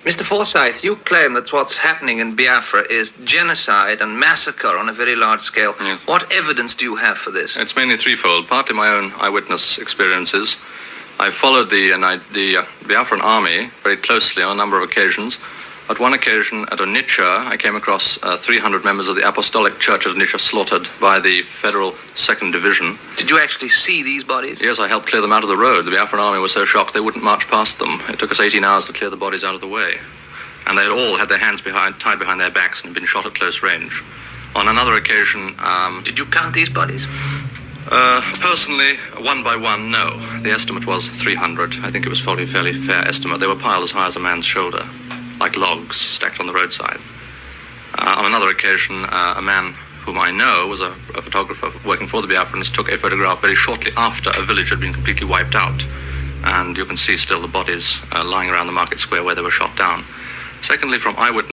Mr. Forsyth, you claim that what's happening in Biafra is genocide and massacre on a very large scale. Yes. What evidence do you have for this? It's mainly threefold. Partly my own eyewitness experiences. I followed the Biafran army very closely on a number of occasions. At one occasion, at Onitsha, I came across 300 members of the Apostolic Church at Onitsha slaughtered by the Federal 2nd Division. Did you actually see these bodies? Yes, I helped clear them out of the road. The Biafran army was so shocked they wouldn't march past them. It took us 18 hours to clear the bodies out of the way. And they had all had their hands tied behind their backs and had been shot at close range. On another occasion... Did you count these bodies? Personally, one by one, no. The estimate was 300. I think it was probably a fairly fair estimate. They were piled as high as a man's shoulder, like logs stacked on the roadside. On another occasion, a man whom I know was a photographer working for the Biafrans took a photograph very shortly after a village had been completely wiped out. And you can see still the bodies lying around the market square where they were shot down. Secondly, from eyewitness